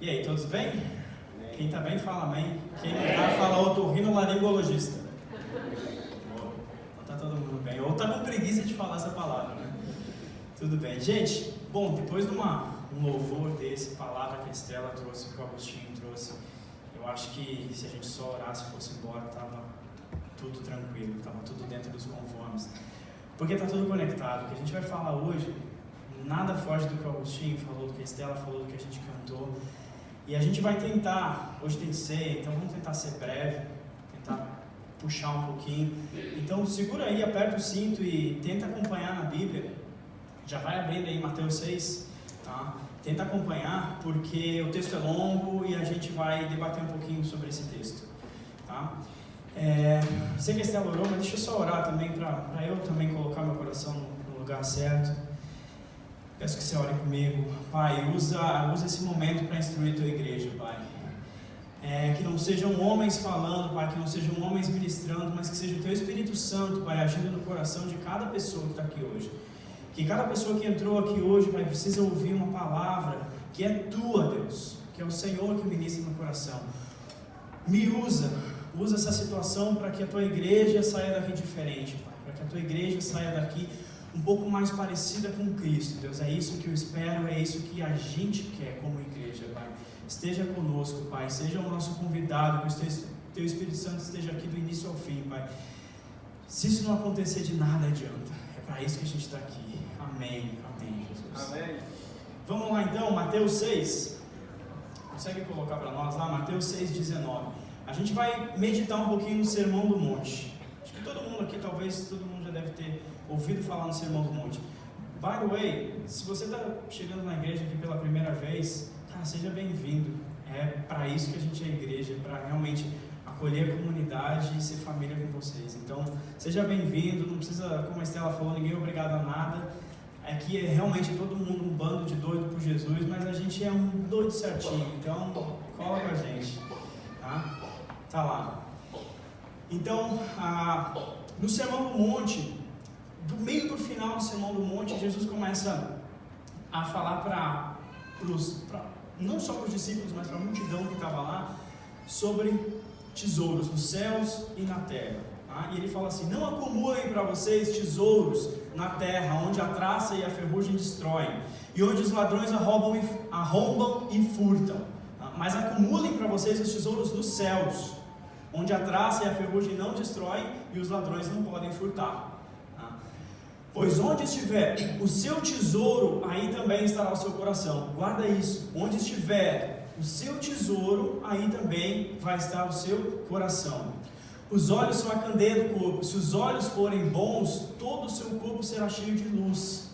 E aí, todos bem? Quem tá bem, fala amém. Quem não tá, fala otorrinolaringologista. Não tá todo mundo bem. Ou tá com preguiça de falar essa palavra, né? Tudo bem. Gente, bom, depois de um louvor desse, palavra que a Estela trouxe, que o Agostinho trouxe, eu acho que se a gente só orasse e fosse embora, tava tudo tranquilo, tava tudo dentro dos conformes. Porque tá tudo conectado. O que a gente vai falar hoje, nada foge do que o Agostinho falou, do que a Estela falou, do que a gente cantou. E a gente vai tentar, hoje tem ceia, então vamos tentar ser breve, tentar puxar um pouquinho. Então segura aí, aperta o cinto e tenta acompanhar na Bíblia. Já vai abrindo aí Mateus 6, tá? Tenta acompanhar, porque o texto é longo e a gente vai debater um pouquinho sobre esse texto, tá? Sei que a Estela orou, mas deixa eu só orar também, para eu também colocar meu coração no lugar certo. Peço que você ore comigo. Pai, usa esse momento para instruir a tua igreja, Pai. Que não sejam homens falando, Pai, que não sejam homens ministrando, mas que seja o teu Espírito Santo, Pai, agindo no coração de cada pessoa que está aqui hoje. Que cada pessoa que entrou aqui hoje, Pai, precisa ouvir uma palavra que é tua, Deus, que é o Senhor que ministra no coração. Me usa essa situação para que a tua igreja saia daqui diferente, Pai, para que a tua igreja saia daqui um pouco mais parecida com Cristo, Deus. É isso que eu espero, é isso que a gente quer como igreja, Pai. Esteja conosco, Pai, seja o nosso convidado, que o teu Espírito Santo esteja aqui do início ao fim, Pai. Se isso não acontecer, de nada adianta. É para isso que a gente está aqui. Amém, amém, Jesus. Amém. Vamos lá então, Mateus 6. Consegue colocar para nós lá, Mateus 6,19. A gente vai meditar um pouquinho no Sermão do Monte. Acho que todo mundo aqui, talvez todo mundo já deve ter ouvido falar no Sermão do Monte. By the way, se você está chegando na igreja aqui pela primeira vez, cara, seja bem-vindo. É para isso que a gente é igreja, para realmente acolher a comunidade e ser família com vocês. Então, seja bem-vindo, não precisa, como a Estela falou, ninguém é obrigado a nada. Aqui é realmente todo mundo um bando de doido por Jesus, mas a gente é um doido certinho, então cola com a gente, tá? Tá lá. Então, no Sermão do Monte, do meio para o final do Sermão do Monte, Jesus começa a falar não só para os discípulos, mas para a multidão que estava lá, sobre tesouros nos céus e na terra. Tá? E ele fala assim: não acumulem para vocês tesouros na terra, onde a traça e a ferrugem destroem, e onde os ladrões arrombam e furtam. Tá? Mas acumulem para vocês os tesouros nos céus, onde a traça e a ferrugem não destroem e os ladrões não podem furtar. Pois onde estiver o seu tesouro, aí também estará o seu coração. Guarda isso. Onde estiver o seu tesouro, aí também vai estar o seu coração. Os olhos são a candeia do corpo. Se os olhos forem bons, todo o seu corpo será cheio de luz.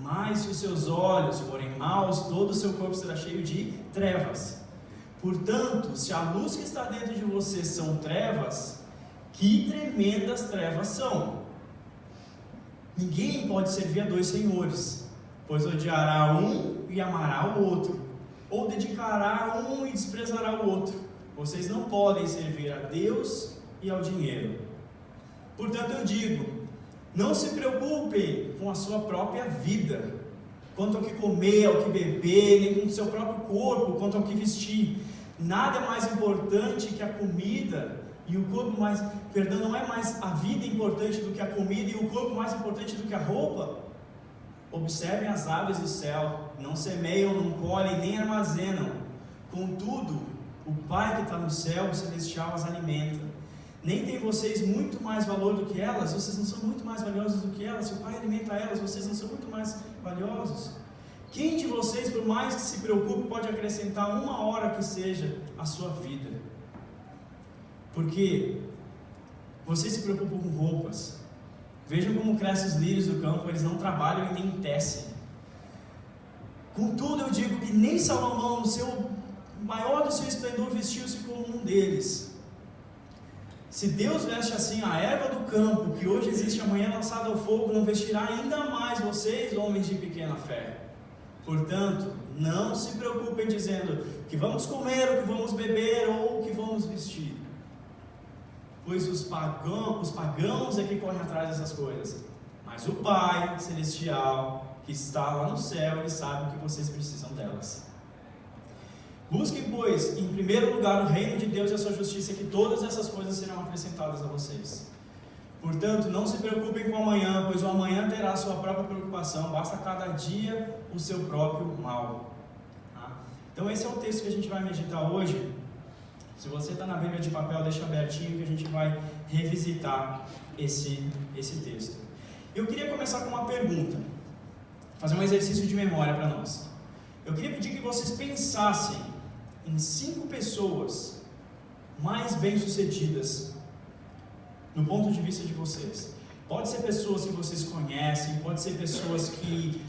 Mas se os seus olhos forem maus, todo o seu corpo será cheio de trevas. Portanto, se a luz que está dentro de você são trevas, que tremendas trevas são! Ninguém pode servir a dois senhores, pois odiará um e amará o outro, ou dedicará um e desprezará o outro. Vocês não podem servir a Deus e ao dinheiro. Portanto eu digo, não se preocupem com a sua própria vida, quanto ao que comer, ao que beber, nem com o seu próprio corpo, quanto ao que vestir. Nada é mais importante que a comida e o corpo não é mais a vida importante do que a comida e o corpo mais importante do que a roupa? Observem as aves do céu, não semeiam, não colhem, nem armazenam. Contudo, o Pai que está no céu, o celestial, as alimenta. Nem tem vocês muito mais valor do que elas? Vocês não são muito mais valiosos do que elas? Se o Pai alimenta elas, vocês não são muito mais valiosos? Quem de vocês, por mais que se preocupe, pode acrescentar uma hora que seja à sua vida? Porque vocês se preocupam com roupas. Vejam como crescem os lírios do campo, eles não trabalham e nem tecem. Contudo, eu digo que nem Salomão, no seu maior do seu esplendor, vestiu-se como um deles. Se Deus veste assim a erva do campo, que hoje existe amanhã lançada ao fogo, não vestirá ainda mais vocês, homens de pequena fé. Portanto, não se preocupem dizendo que vamos comer, ou que vamos beber, ou que vamos vestir. Pois os pagãos é que correm atrás dessas coisas. Mas o Pai Celestial, que está lá no céu, Ele sabe o que vocês precisam delas. Busquem, pois, em primeiro lugar o reino de Deus e a sua justiça, que todas essas coisas serão acrescentadas a vocês. Portanto, não se preocupem com o amanhã, pois o amanhã terá a sua própria preocupação, basta cada dia o seu próprio mal. Tá? Então esse é o texto que a gente vai meditar hoje. Se você está na Bíblia de papel, deixa abertinho que a gente vai revisitar esse texto. Eu queria começar com uma pergunta, fazer um exercício de memória para nós. Eu queria pedir que vocês pensassem em 5 pessoas mais bem-sucedidas no ponto de vista de vocês. Pode ser pessoas que vocês conhecem, pode ser pessoas que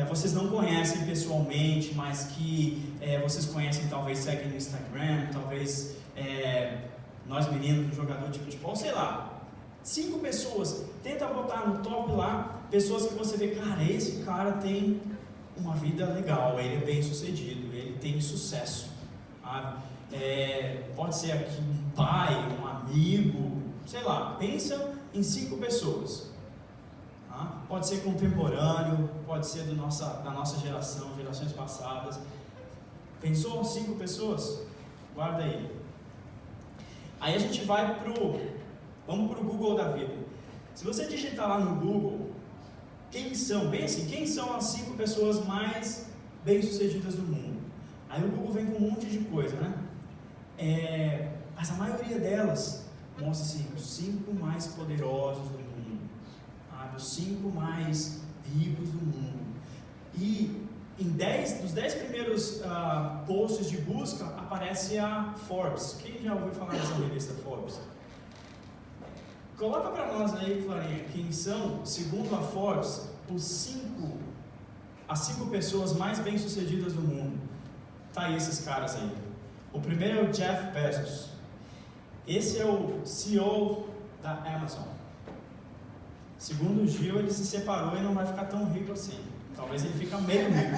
vocês não conhecem pessoalmente, mas que vocês conhecem, talvez seguem no Instagram, talvez nós meninos, um jogador de futebol, sei lá. 5 pessoas, tenta botar no top lá, pessoas que você vê, cara, esse cara tem uma vida legal, ele é bem sucedido, ele tem sucesso, sabe? Pode ser aqui um pai, um amigo, sei lá, pensa em 5 pessoas, tá? Pode ser contemporâneo, pode ser da nossa geração, gerações passadas. Pensou 5 pessoas? Guarda aí. Aí a gente vai vamos pro Google da vida. Se você digitar lá no Google, quem são as 5 pessoas mais bem-sucedidas do mundo? Aí o Google vem com um monte de coisa, né? Mas a maioria delas mostra assim, os 5 mais poderosos do mundo, os 5 mais ricos do mundo. E dos 10 primeiros posts de busca aparece a Forbes. Quem já ouviu falar dessa revista Forbes? Coloca para nós aí, Clarinha, quem são, segundo a Forbes, as 5 pessoas mais bem-sucedidas do mundo. Tá aí esses caras aí. O primeiro é o Jeff Bezos. Esse é o CEO da Amazon. Segundo o Gil, ele se separou e não vai ficar tão rico assim. Talvez ele fique meio rico.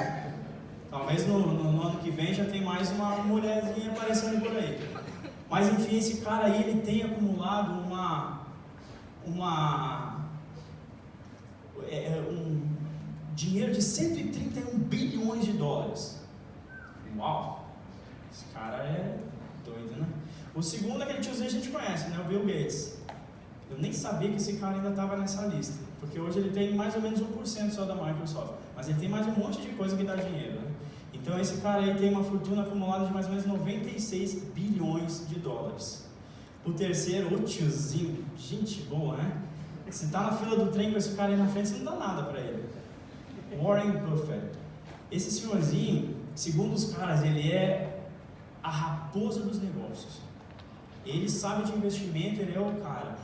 Talvez no ano que vem já tem mais uma mulherzinha aparecendo por aí. Mas enfim, esse cara aí, ele tem acumulado um dinheiro de 131 bilhões de dólares. Uau! Esse cara é doido, né? O segundo é aquele tiozinho que a gente conhece, né? O Bill Gates. Eu nem sabia que esse cara ainda estava nessa lista, porque hoje ele tem mais ou menos 1% só da Microsoft, mas ele tem mais um monte de coisa que dá dinheiro, né? Então esse cara aí tem uma fortuna acumulada de mais ou menos 96 bilhões de dólares. O terceiro, o tiozinho, gente boa, né? Se tá na fila do trem com esse cara aí na frente, você não dá nada para ele. Warren Buffett. Esse senhorzinho, segundo os caras, ele é a raposa dos negócios. Ele sabe de investimento, ele é o cara.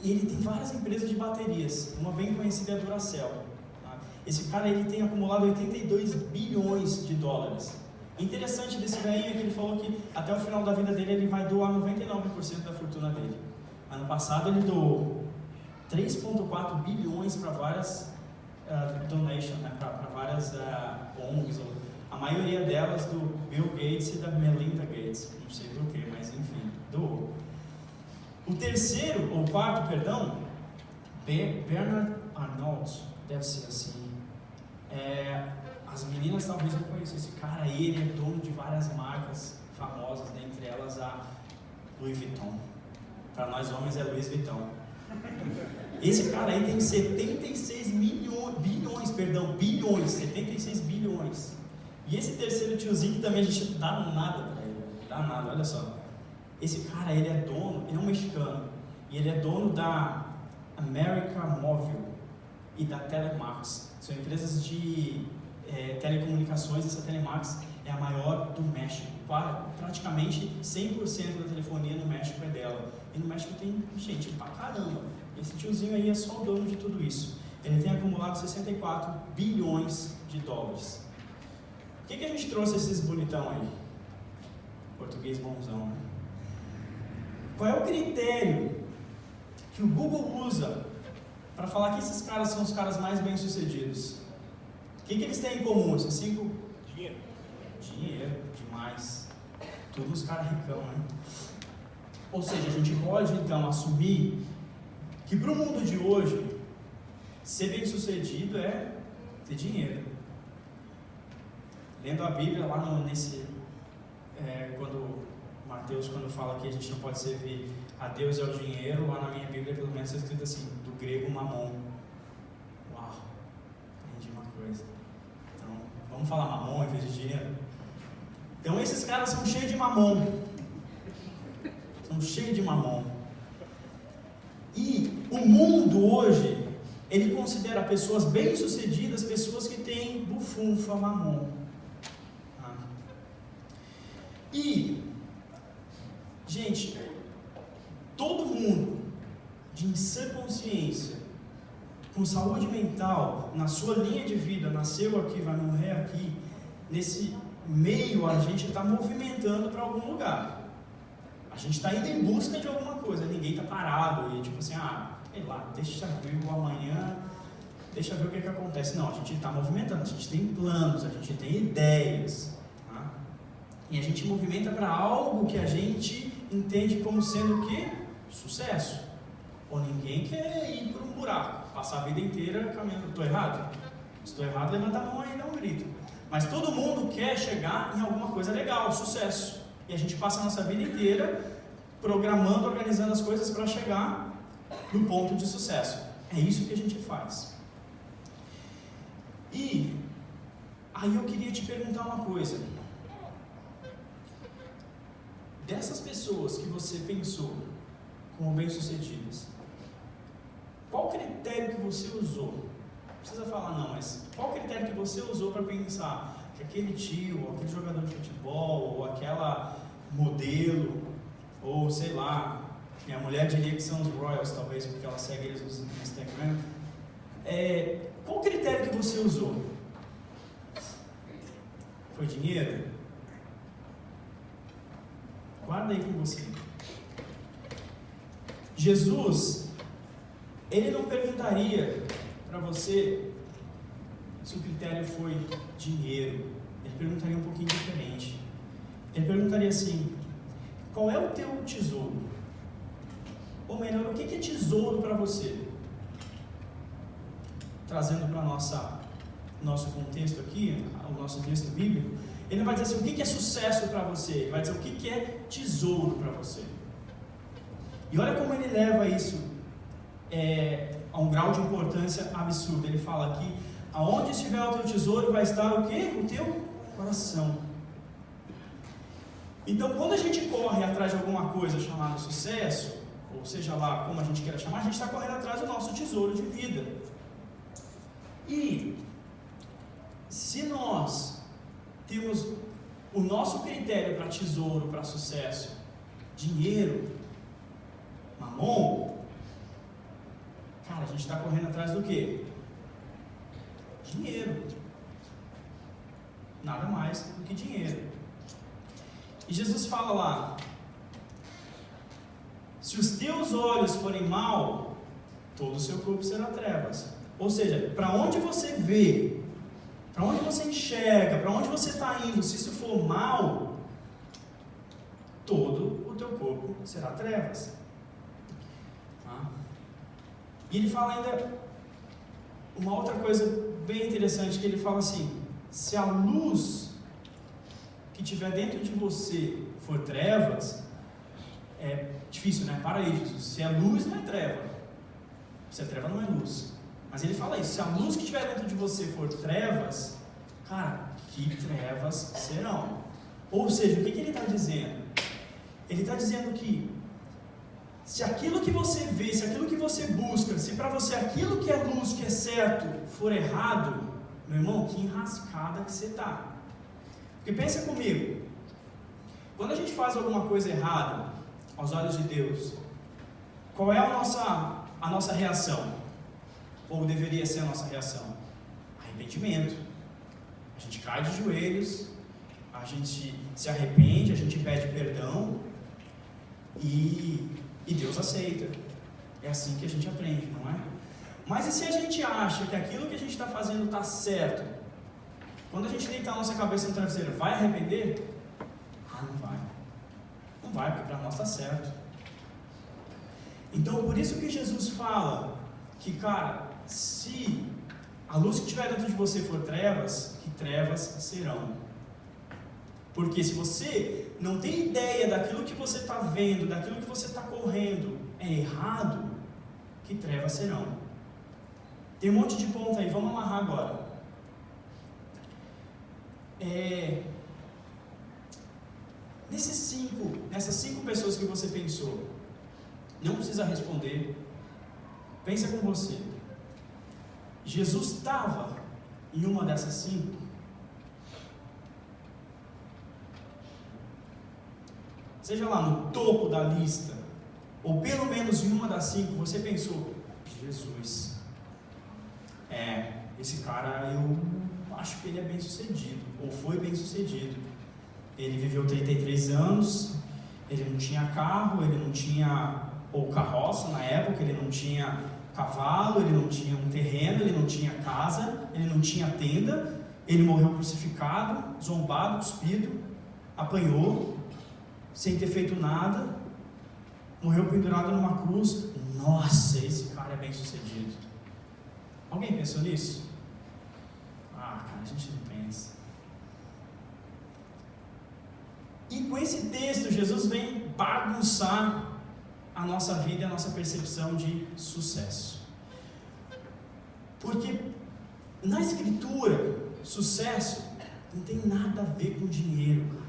E ele tem várias empresas de baterias, uma bem conhecida é a Duracell. Tá? Esse cara ele tem acumulado 82 bilhões de dólares. O interessante desse velhinho é que ele falou que até o final da vida dele ele vai doar 99% da fortuna dele. Ano passado ele doou 3,4 bilhões para várias donations, né? Para várias ONGs, a maioria delas do Bill Gates e da Melinda Gates, não sei do que, mas enfim, doou. O quarto, Bernard Arnault, deve ser assim. As meninas talvez não conheçam esse cara aí, ele é dono de várias marcas famosas, dentre elas a Louis Vuitton. Para nós homens é Louis Vuitton. Esse cara aí tem 76 bilhões, 76 bilhões. E esse terceiro tiozinho que também a gente não dá nada para ele, dá nada, olha só. Esse cara, ele é um mexicano, e ele é dono da América Móvil e da Telemax. São empresas de telecomunicações. Essa Telemax é a maior do México. Praticamente 100% da telefonia no México é dela. E no México tem gente pra caramba. Esse tiozinho aí é só o dono de tudo isso. Ele tem acumulado 64 bilhões de dólares. Por que a gente trouxe esses bonitão aí? Português bonzão, né? Qual é o critério que o Google usa para falar que esses caras são os caras mais bem-sucedidos? O que eles têm em comum? Esses 5? Dinheiro. Dinheiro, demais. Tudo os caras ricão, né? Ou seja, a gente pode então assumir que para o mundo de hoje, ser bem-sucedido é ter dinheiro. Lendo a Bíblia lá quando Mateus, quando fala que a gente não pode servir a Deus e ao dinheiro, lá na minha Bíblia pelo menos está escrito assim, do grego mamon. Uau, aprendi uma coisa. Então, vamos falar mamon em vez de dinheiro? Então esses caras são cheios de mamon. São cheios de mamon. E o mundo hoje, ele considera pessoas bem-sucedidas, pessoas que têm bufunfa, mamon. E, gente, todo mundo de sã consciência, com saúde mental, na sua linha de vida, nasceu aqui, vai morrer aqui, nesse meio a gente está movimentando para algum lugar. A gente está indo em busca de alguma coisa, ninguém está parado e tipo assim, sei lá, deixa ver o amanhã, deixa ver o que acontece. Não, a gente está movimentando, a gente tem planos, a gente tem ideias, tá? E a gente movimenta para algo que a gente entende como sendo o quê? Sucesso. Ou ninguém quer ir para um buraco, passar a vida inteira caminhando. Estou errado? Se estou errado, levanta a mão aí e dá um grito. Mas todo mundo quer chegar em alguma coisa legal, sucesso. E a gente passa a nossa vida inteira programando, organizando as coisas para chegar no ponto de sucesso. É isso que a gente faz. E aí eu queria te perguntar uma coisa. Dessas pessoas que você pensou como bem-sucedidas, qual critério que você usou? Não precisa falar não, mas qual critério que você usou para pensar que aquele tio, ou aquele jogador de futebol, ou aquela modelo, ou sei lá, minha mulher diria que são os Royals, talvez, porque ela segue eles no Instagram. Qual critério que você usou? Foi dinheiro? Guarda aí com você. Jesus, ele não perguntaria para você se o critério foi dinheiro. Ele perguntaria um pouquinho diferente. Ele perguntaria assim: qual é o teu tesouro? Ou melhor, o que é tesouro para você? Trazendo para nosso contexto aqui, o nosso texto bíblico, ele não vai dizer assim, o que é sucesso para você? Ele vai dizer o que é tesouro para você. E olha como ele leva isso a um grau de importância absurdo. Ele fala aqui, aonde estiver o teu tesouro vai estar o quê? O teu coração. Então, quando a gente corre atrás de alguma coisa chamada sucesso, ou seja lá como a gente queira chamar, a gente está correndo atrás do nosso tesouro de vida. E se nós temos o nosso critério para tesouro, para sucesso, dinheiro, mamon, cara, a gente está correndo atrás do quê? Dinheiro. Nada mais do que dinheiro. E Jesus fala lá, se os teus olhos forem mau, todo o seu corpo será trevas. Ou seja, para onde você vê, para onde você enxerga, para onde você está indo, se isso for mal, todo o teu corpo será trevas. E ele fala ainda uma outra coisa bem interessante, que ele fala assim, se a luz que tiver dentro de você for trevas, é difícil, né? Para aí, Jesus. Se é luz, não é treva. Se é treva, não é luz. Mas ele fala isso, se a luz que estiver dentro de você for trevas, cara, que trevas serão. Ou seja, o que ele está dizendo? Ele está dizendo que se aquilo que você vê, se aquilo que você busca, se para você aquilo que é luz, que é certo, for errado, meu irmão, que enrascada que você está. Porque pensa comigo, quando a gente faz alguma coisa errada, aos olhos de Deus, qual é a nossa reação? Ou deveria ser a nossa reação? Arrependimento. A gente cai de joelhos, a gente se arrepende, a gente pede perdão e Deus aceita. É assim que a gente aprende, não é? Mas e se a gente acha que aquilo que a gente está fazendo está certo? Quando a gente deitar a nossa cabeça no travesseiro, vai arrepender? Não vai. Não vai, porque para nós está certo. Então, por isso que Jesus fala que, cara, se a luz que estiver dentro de você for trevas, que trevas serão. Porque se você não tem ideia daquilo que você está vendo, daquilo que você está correndo, é errado, que trevas serão. Tem um monte de ponto aí, vamos amarrar agora. Nessas cinco pessoas que você pensou, não precisa responder, pensa com você. Jesus estava em uma dessas cinco? Seja lá no topo da lista, ou pelo menos em uma das cinco, você pensou, Jesus, esse cara eu acho que ele é bem sucedido, ou foi bem sucedido. Ele viveu 33 anos, ele não tinha carro, ele não tinha, ou carroça na época, ele não tinha cavalo, ele não tinha um terreno, ele não tinha casa, ele não tinha tenda, ele morreu crucificado, zombado, cuspido, apanhou, sem ter feito nada, morreu pendurado numa cruz. Nossa, esse cara é bem sucedido. Alguém pensou nisso? Cara, a gente não pensa. E com esse texto, Jesus vem bagunçar a nossa vida e a nossa percepção de sucesso. Porque na Escritura, sucesso não tem nada a ver com dinheiro, cara.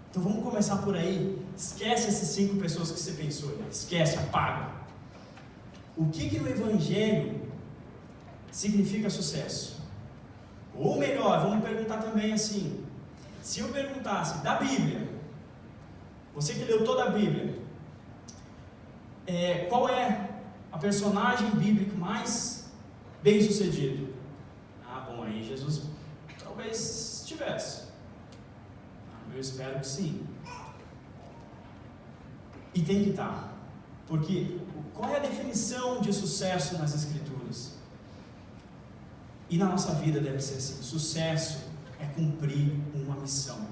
Então vamos começar por aí. Esquece essas 5 pessoas que você pensou, esquece, apaga. O que no Evangelho significa sucesso? Ou melhor, vamos perguntar também assim, se eu perguntasse da Bíblia, você que leu toda a Bíblia, qual é a personagem bíblica mais bem sucedido? Bom, aí Jesus talvez tivesse. Eu espero que sim. E tem que estar. Porque qual é a definição de sucesso nas Escrituras? E na nossa vida deve ser assim. Sucesso é cumprir uma missão.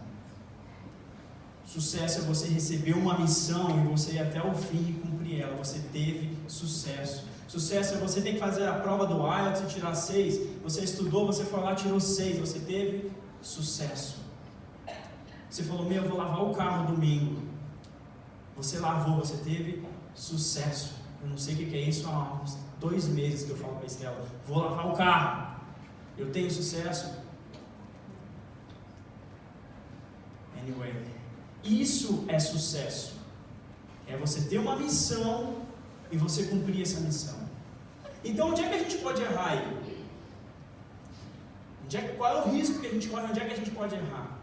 Sucesso é você receber uma missão e você ir até o fim e cumprir ela. Você teve sucesso. Sucesso é você ter que fazer a prova do IELTS e tirar 6. Você estudou, você foi lá e tirou 6. Você teve sucesso. Você falou, eu vou lavar o carro domingo. Você lavou, você teve sucesso. Eu não sei o que é isso há uns 2 meses que eu falo para a Estela. Vou lavar o carro. Eu tenho sucesso. Anyway, isso é sucesso. É você ter uma missão e você cumprir essa missão. Então, onde é que a gente pode errar aí? Qual é o risco que a gente corre? Onde é que a gente pode errar?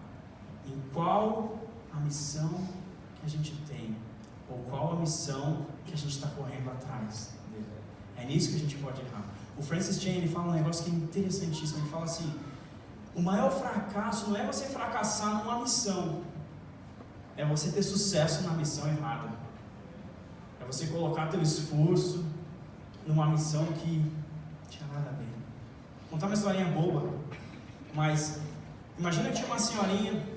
Em qual a missão que a gente tem? Ou qual a missão que a gente está correndo atrás dele? É nisso que a gente pode errar. O Francis Chan, ele fala um negócio que é interessantíssimo. Ele fala assim, o maior fracasso não é você fracassar numa missão, é você ter sucesso na missão errada. É você colocar teu esforço numa missão que não tinha nada a ver. Vou contar uma historinha boba, mas imagina que tinha uma senhorinha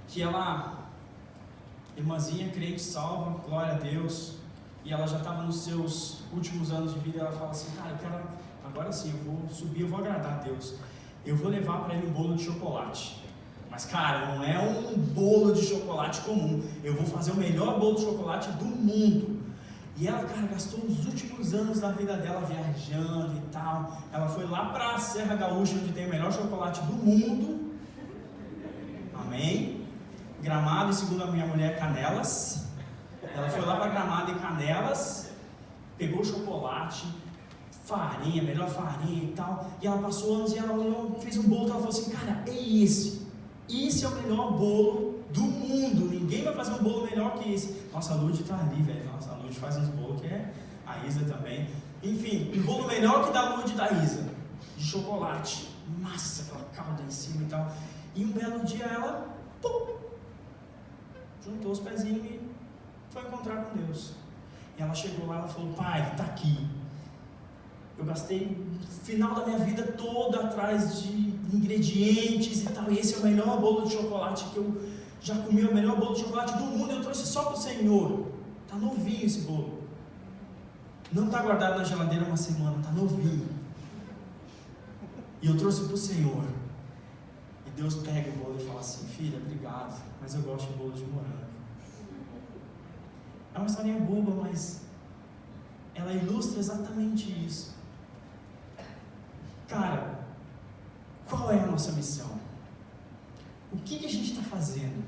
que ela, irmãzinha, crente, salva, glória a Deus, e ela já estava nos seus últimos anos de vida, e ela fala assim, cara, eu quero, agora sim, eu vou subir, eu vou agradar a Deus, eu vou levar para ele um bolo de chocolate, mas cara, não é um bolo de chocolate comum, eu vou fazer o melhor bolo de chocolate do mundo. E ela, cara, gastou os últimos anos da vida dela viajando e tal, ela foi lá para a Serra Gaúcha, onde tem o melhor chocolate do mundo, amém? Gramado, e segundo a minha mulher, Canelas. Ela foi lá para Gramado e Canelas, pegou chocolate, farinha, melhor farinha e tal, e ela passou anos e ela olhou, fez um bolo, e ela falou assim, cara, esse é o melhor bolo do mundo, ninguém vai fazer um bolo melhor que esse. Nossa, a Lud tá ali, velho, nossa, a Lud faz uns bolos que é, a Isa também, enfim, um bolo melhor que da Lud e da Isa, de chocolate, massa, aquela calda em cima e tal, e um belo dia ela, juntou os pezinhos e foi encontrar com Deus. E ela chegou lá e falou, pai, está aqui. Eu gastei o final da minha vida toda atrás de ingredientes e tal, e esse é o melhor bolo de chocolate que eu já comi, o melhor bolo de chocolate do mundo, eu trouxe só para o Senhor. Está novinho esse bolo. Não está guardado na geladeira uma semana, está novinho. E eu trouxe para o Senhor. E Deus pega o bolo e fala assim: filha, obrigado, mas eu gosto de bolo de morango. É uma historinha boba, mas ela ilustra exatamente isso. Cara, qual é a nossa missão? O que a gente está fazendo?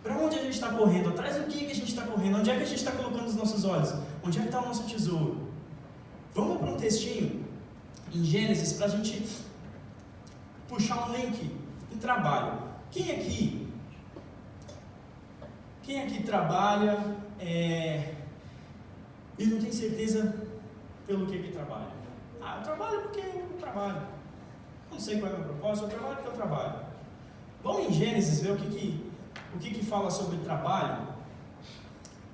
Para onde a gente está correndo? Atrás do que a gente está correndo? Onde é que a gente está colocando os nossos olhos? Onde é que está o nosso tesouro? Vamos para um textinho em Gênesis para a gente puxar um link em trabalho. Quem aqui trabalha e não tem certeza pelo que trabalha? Eu trabalho porque eu trabalho. Não sei qual é o meu propósito, eu trabalho porque eu trabalho. Vamos em Gênesis ver o que fala sobre trabalho.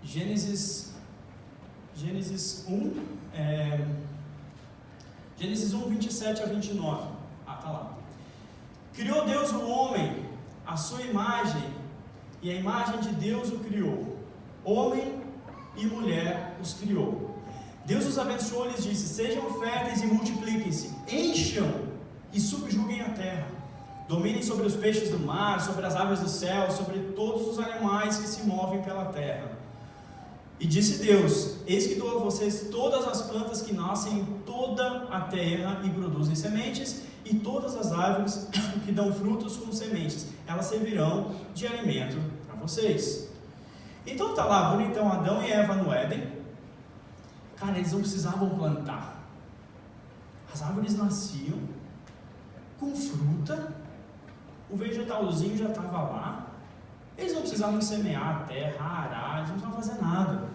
Gênesis 1, Gênesis 1, 27 a 29. Tá lá. Criou Deus o homem, a sua imagem, e a imagem de Deus o criou. Homem e mulher os criou. Deus os abençoou e lhes disse: sejam férteis e multipliquem-se, encham e subjuguem a terra. Dominem sobre os peixes do mar, sobre as aves do céu, sobre todos os animais que se movem pela terra. E disse Deus: eis que dou a vocês todas as plantas que nascem em toda a terra e produzem sementes, e todas as árvores que dão frutos com sementes, elas servirão de alimento para vocês. Então tá lá, bonitão, Adão e Eva no Éden. Cara, eles não precisavam plantar. As árvores nasciam com fruta, o vegetalzinho já estava lá. Eles não precisavam semear a terra, arar, eles não precisavam fazer nada.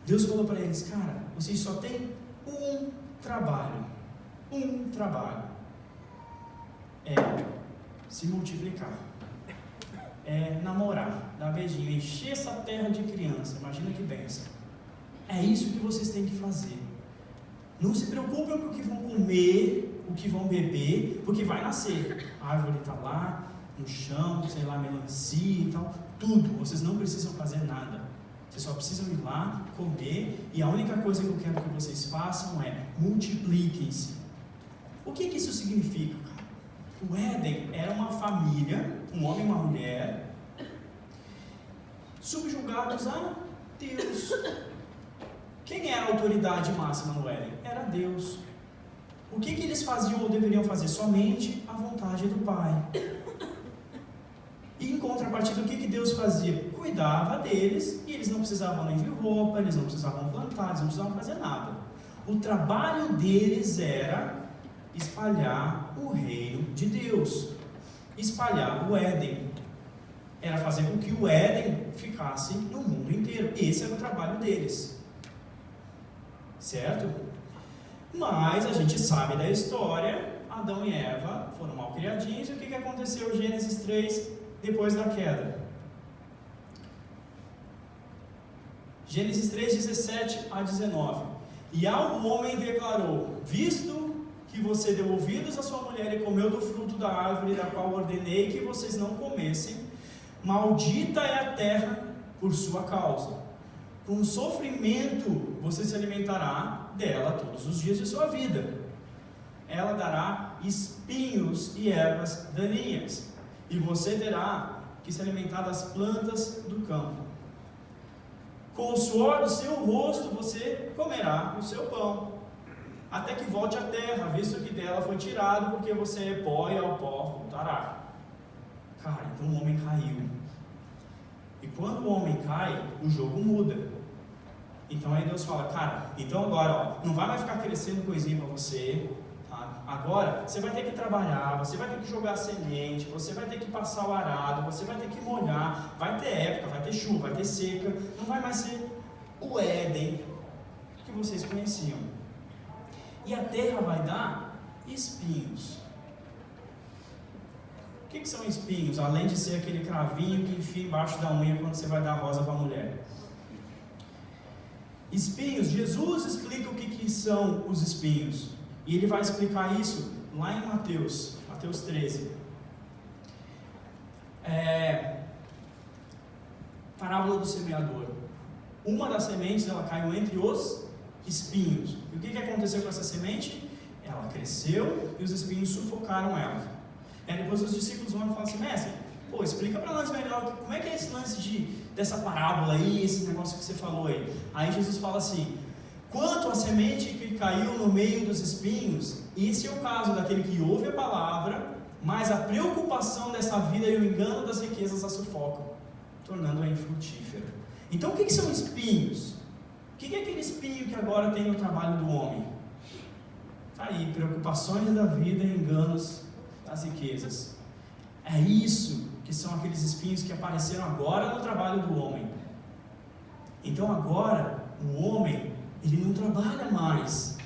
Deus falou para eles: cara, vocês só têm um trabalho. É se multiplicar, é namorar, dar beijinho, encher essa terra de criança. Imagina que bênção. É isso que vocês têm que fazer. Não se preocupem com o que vão comer, o que vão beber, porque vai nascer. A árvore está lá, no chão, sei lá, melancia e tal, tudo. Vocês não precisam fazer nada. Vocês só precisam ir lá, comer, e a única coisa que eu quero que vocês façam é multipliquem-se. O que isso significa, cara? O Éden era uma família, um homem e uma mulher, subjugados a Deus. Quem era a autoridade máxima no Éden? Era Deus. O que eles faziam ou deveriam fazer? Somente a vontade do Pai. E em contrapartida, o que Deus fazia? Cuidava deles, e eles não precisavam nem de roupa, eles não precisavam plantar, eles não precisavam fazer nada. O trabalho deles era espalhar o reino de Deus, espalhar o Éden. Era fazer com que o Éden ficasse no mundo inteiro. Esse era o trabalho deles. Certo? Mas a gente sabe da história. Adão e Eva foram mal criadinhos. E o que aconteceu em Gênesis 3 depois da queda? Gênesis 3, 17 a 19. E ao homem declarou: visto que você deu ouvidos à sua mulher e comeu do fruto da árvore da qual ordenei que vocês não comessem, maldita é a terra por sua causa. Com sofrimento você se alimentará dela todos os dias de sua vida. Ela dará espinhos e ervas daninhas, e você terá que se alimentar das plantas do campo. Com o suor do seu rosto você comerá o seu pão, até que volte à terra, visto que dela foi tirado, porque você é pó e ao pó voltará. Cara, então o homem caiu. E quando o homem cai, o jogo muda. Então aí Deus fala: cara, então agora não vai mais ficar crescendo coisinha para você, tá? Agora você vai ter que trabalhar, você vai ter que jogar semente, você vai ter que passar o arado, você vai ter que molhar, vai ter época, vai ter chuva, vai ter seca, não vai mais ser o Éden que vocês conheciam. E a terra vai dar espinhos. O que são espinhos? Além de ser aquele cravinho que enfia embaixo da unha quando você vai dar rosa para a mulher. Espinhos, Jesus explica o que são os espinhos. E ele vai explicar isso lá em Mateus 13. Parábola do semeador. Uma das sementes, ela caiu entre os espinhos. E o que aconteceu com essa semente? Ela cresceu e os espinhos sufocaram ela. E aí depois os discípulos vão e falam assim: mestre, pô, explica para nós melhor como é que é esse lance dessa parábola aí, esse negócio que você falou aí. Aí Jesus fala assim: quanto à semente que caiu no meio dos espinhos, esse é o caso daquele que ouve a palavra, mas a preocupação dessa vida e o engano das riquezas a sufocam, tornando-a infrutífera. Então o que são espinhos? O que é aquele espinho que agora tem no trabalho do homem? Está aí, preocupações da vida e enganos das riquezas. É isso que são aqueles espinhos que apareceram agora no trabalho do homem. Então agora, o homem, ele não trabalha mais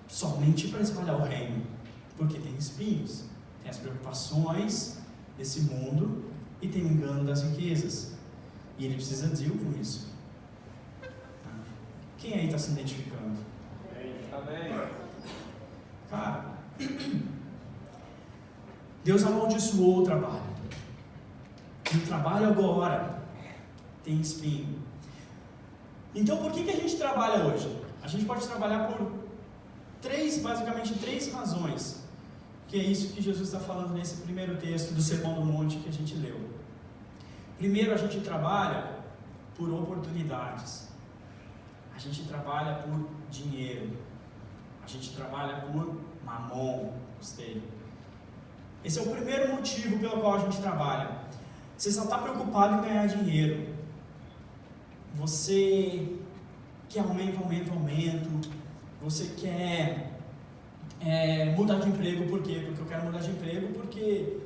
somente para espalhar o reino, porque tem espinhos, tem as preocupações desse mundo e tem o engano das riquezas. E ele precisa deal com isso. Quem aí está se identificando? Amém. Cara, Deus amaldiçoou o trabalho. E o trabalho agora tem espinho. Então por que a gente trabalha hoje? A gente pode trabalhar por basicamente três razões. Que é isso que Jesus está falando nesse primeiro texto do Sermão do Monte que a gente leu. Primeiro, a gente trabalha por oportunidades. A gente trabalha por dinheiro. A gente trabalha por mamon. Gostei. Esse é o primeiro motivo pelo qual a gente trabalha. Você só está preocupado em ganhar dinheiro. Você quer aumento. Você quer mudar de emprego. Por quê? Porque eu quero mudar de emprego porque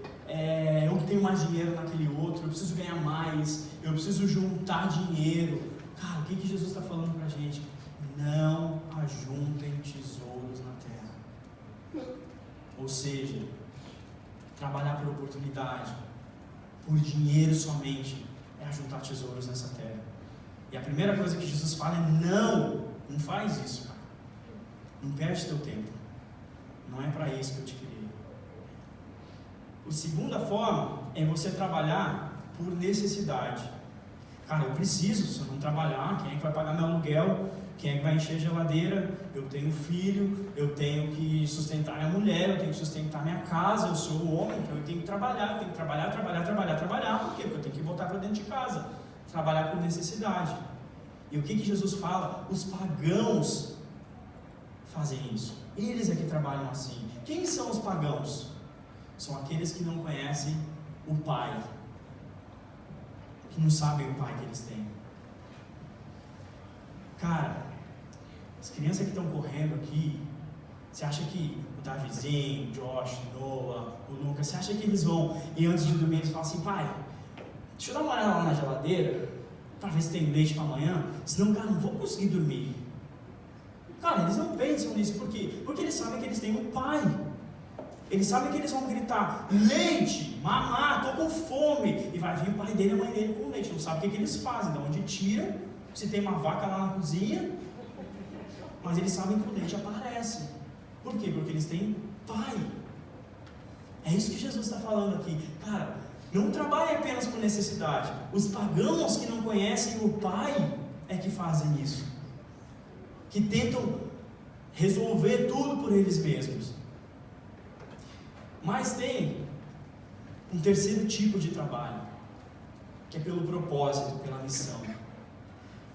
eu tenho mais dinheiro naquele outro, eu preciso ganhar mais, eu preciso juntar dinheiro. Cara, o que Jesus está falando pra gente? Não ajuntem tesouros na terra. Ou seja, trabalhar por oportunidade, por dinheiro somente, é ajuntar tesouros nessa terra. E a primeira coisa que Jesus fala é: não faz isso, cara. Não perde teu tempo. Não é para isso que eu te criei. A segunda forma é você trabalhar por necessidade. Cara, eu preciso, se eu não trabalhar, quem é que vai pagar meu aluguel? Quem é que vai encher a geladeira? Eu tenho filho, eu tenho que sustentar minha mulher, eu tenho que sustentar minha casa, eu sou o homem, então eu tenho que trabalhar. Por quê? Porque eu tenho que voltar para dentro de casa. Trabalhar por necessidade. E o que Jesus fala? Os pagãos fazem isso. Eles é que trabalham assim. Quem são os pagãos? São aqueles que não conhecem o Pai, que não sabem o Pai que eles têm. Cara, as crianças que estão correndo aqui, você acha que o Davizinho, o Josh, o Noah, o Lucas, você acha que eles vão, e antes de dormir eles falam assim: pai, deixa eu dar uma olhada lá na geladeira, para ver se tem leite para amanhã, senão, cara, não vou conseguir dormir. Cara, eles não pensam nisso. Por quê? Porque eles sabem que eles têm um pai. Eles sabem que eles vão gritar: leite, mamar, tô com fome. E vai vir o pai dele e a mãe dele com leite. Não sabe o que eles fazem, de onde tiram, se tem uma vaca lá na cozinha. Mas eles sabem que o leite aparece. Por quê? Porque eles têm pai. É isso que Jesus está falando aqui. Cara, não trabalhe apenas por necessidade. Os pagãos que não conhecem o pai é que fazem isso. Que tentam resolver tudo por eles mesmos. Mas tem um terceiro tipo de trabalho, que é pelo propósito, pela missão,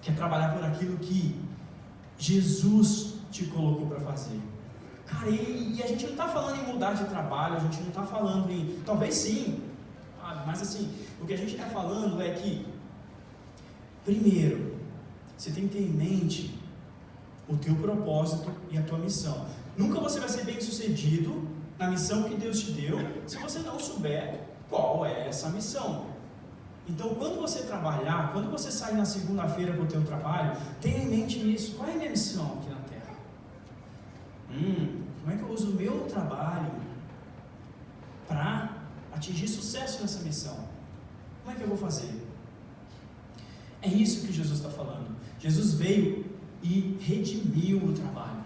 que é trabalhar por aquilo que Jesus te colocou para fazer. Cara, e a gente não está falando em mudar de trabalho, a gente não está falando em... Talvez sim, mas assim, o que a gente está falando é que, primeiro, você tem que ter em mente o teu propósito e a tua missão. Nunca você vai ser bem sucedido na missão que Deus te deu se você não souber qual é essa missão. Então, quando você trabalhar, quando você sair na segunda-feira para o teu trabalho, tenha em mente isso. Qual é a minha missão aqui na Terra? Como é que eu uso o meu trabalho para atingir sucesso nessa missão? Como é que eu vou fazer? É isso que Jesus está falando. Jesus veio e redimiu o trabalho.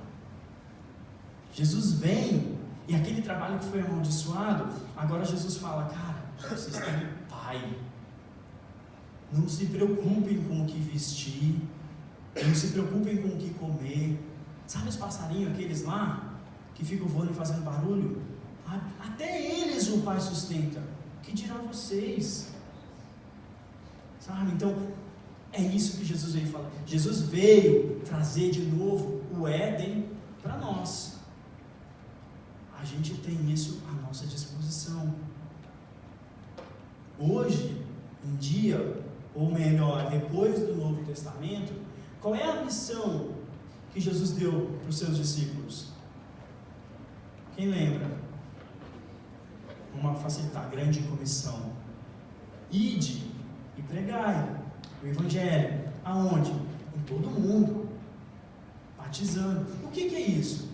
Jesus vem, e aquele trabalho que foi amaldiçoado, agora Jesus fala: cara, vocês têm pai. Não se preocupem com o que vestir, não se preocupem com o que comer. Sabe os passarinhos aqueles lá, que ficam voando e fazendo barulho? Até eles o Pai sustenta. Que dirá vocês? Sabe? Então, é isso que Jesus veio falar. Jesus veio trazer de novo o Éden para nós. A gente tem isso à nossa disposição. Hoje em dia, ou melhor, depois do Novo Testamento, qual é a missão que Jesus deu para os seus discípulos? Quem lembra? Vamos facilitar, a grande comissão. Ide e pregai o Evangelho. Aonde? Em todo mundo. Batizando. O que é isso?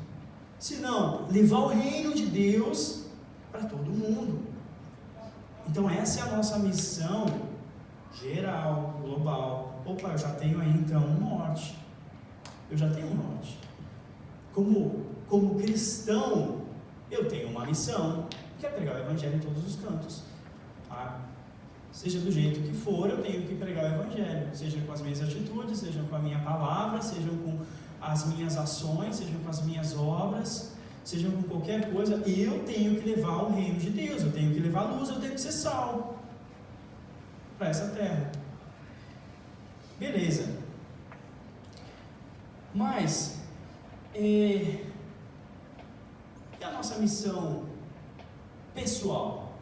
Se não, levar o reino de Deus para todo mundo. Então essa é a nossa missão geral, global. Opa, eu já tenho aí então um norte. Eu já tenho um norte. Como cristão, eu tenho uma missão, que é pregar o Evangelho em todos os cantos. Tá? Seja do jeito que for, eu tenho que pregar o Evangelho. Seja com as minhas atitudes, seja com a minha palavra, seja com as minhas ações, seja com as minhas obras, seja com qualquer coisa, eu tenho que levar o reino de Deus, eu tenho que levar a luz, eu tenho que ser sal para essa terra. Beleza. Mas, e a nossa missão pessoal?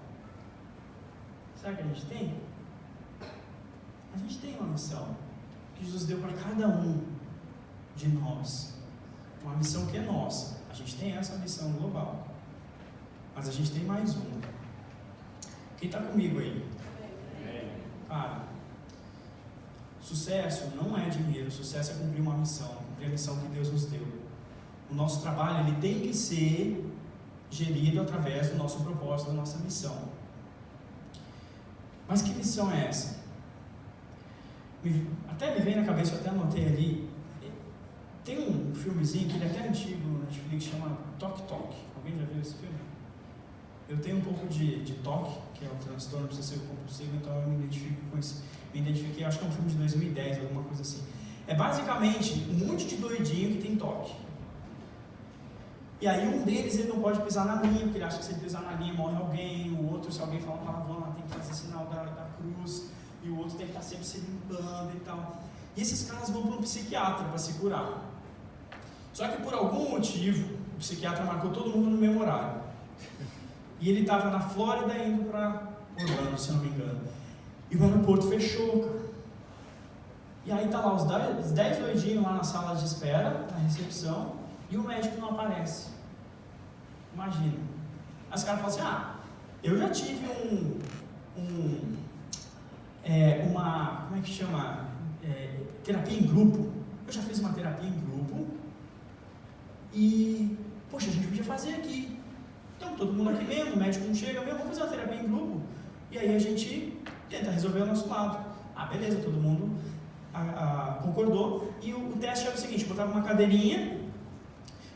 Será que a gente tem? A gente tem uma missão que Jesus deu para cada um de nós. Uma missão que é nossa. A gente tem essa missão global. Mas a gente tem mais uma. Quem está comigo aí? Cara, sucesso não é dinheiro. Sucesso é cumprir uma missão. Cumprir a missão que Deus nos deu. O nosso trabalho ele tem que ser gerido através do nosso propósito, da nossa missão. Mas que missão é essa? Até me vem na cabeça, eu até anotei ali. Tem um filmezinho que ele é até antigo no Netflix, chama Toque Toque. Alguém já viu esse filme? Eu tenho um pouco de toque, que é o transtorno obsessivo compulsivo, então eu me identifico com isso. Me identifiquei, acho que é um filme de 2010, alguma coisa assim. É basicamente um monte de doidinho que tem toque. E aí um deles ele não pode pisar na linha, porque ele acha que se ele pisar na linha morre alguém. O outro, se alguém falar palavrão, tem que fazer sinal da cruz. E o outro tem que estar sempre se limpando e tal. E esses caras vão para um psiquiatra para se curar. Só que por algum motivo, o psiquiatra marcou todo mundo no mesmo horário. E ele estava na Flórida indo para Orlando, se não me engano. E o aeroporto fechou, cara. E aí tá lá os 10 doidinhos lá na sala de espera, na recepção, e o médico não aparece. Imagina. Aí os caras falam assim, eu já tive uma, como é que chama? Terapia em grupo. Eu já fiz uma terapia em grupo e, poxa, a gente podia fazer aqui. Então, todo mundo aqui mesmo, o médico não chega mesmo, vamos fazer uma terapia em grupo. E aí a gente tenta resolver o nosso lado. Beleza, todo mundo concordou. E o teste era o seguinte, botava uma cadeirinha,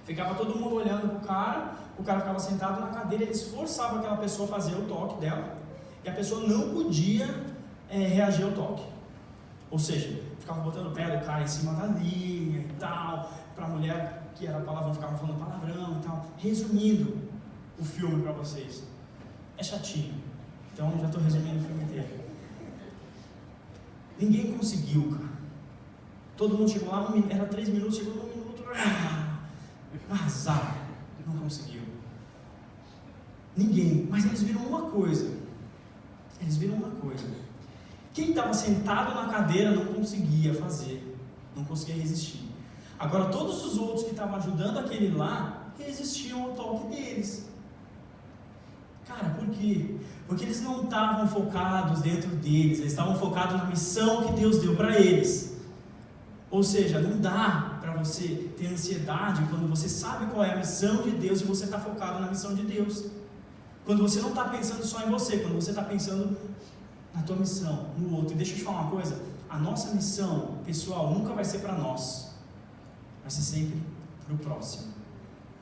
ficava todo mundo olhando pro cara, o cara ficava sentado na cadeira, eles forçavam aquela pessoa a fazer o toque dela, e a pessoa não podia reagir ao toque. Ou seja, ficava botando o pé do cara em cima da linha e tal, para a mulher que era palavrão, ficava falando palavrão e tal. Resumindo o filme para vocês, é chatinho, então já estou resumindo o filme inteiro. Ninguém conseguiu, cara. Todo mundo chegou lá, era 3 minutos, chegou no minuto, azar, não conseguiu. Ninguém, mas eles viram uma coisa. Quem estava sentado na cadeira não conseguia fazer, não conseguia resistir. Agora todos os outros que estavam ajudando aquele lá, resistiam ao toque deles. Cara, por quê? Porque eles não estavam focados dentro deles, eles estavam focados na missão que Deus deu para eles. Ou seja, não dá para você ter ansiedade quando você sabe qual é a missão de Deus e você está focado na missão de Deus. Quando você não está pensando só em você, quando você está pensando na tua missão, no outro. E deixa eu te falar uma coisa, a nossa missão pessoal nunca vai ser para nós, vai ser sempre para o próximo,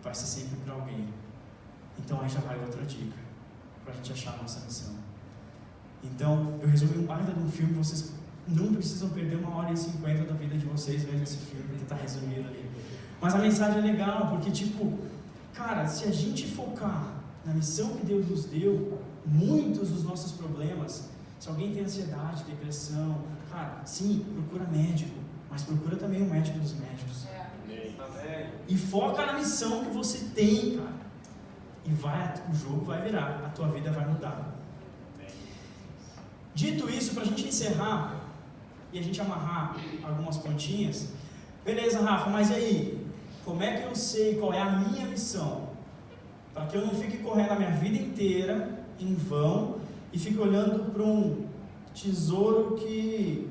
vai ser sempre para alguém. Então aí já vai outra dica, para a gente achar a nossa missão. Então, eu resumi um baita de um filme, vocês não precisam perder 1h50 da vida de vocês vendo esse filme, porque está resumido ali. Mas a mensagem é legal, porque cara, se a gente focar na missão que Deus nos deu, muitos dos nossos problemas, se alguém tem ansiedade, depressão, cara, sim, procura médico, mas procura também o médico dos médicos. Amém. E foca na missão que você tem, cara. E o jogo vai virar, a tua vida vai mudar. Dito isso, para a gente encerrar e a gente amarrar algumas pontinhas, beleza, Rafa, mas e aí? Como é que eu sei qual é a minha missão? Para que eu não fique correndo a minha vida inteira em vão e fique olhando para um tesouro que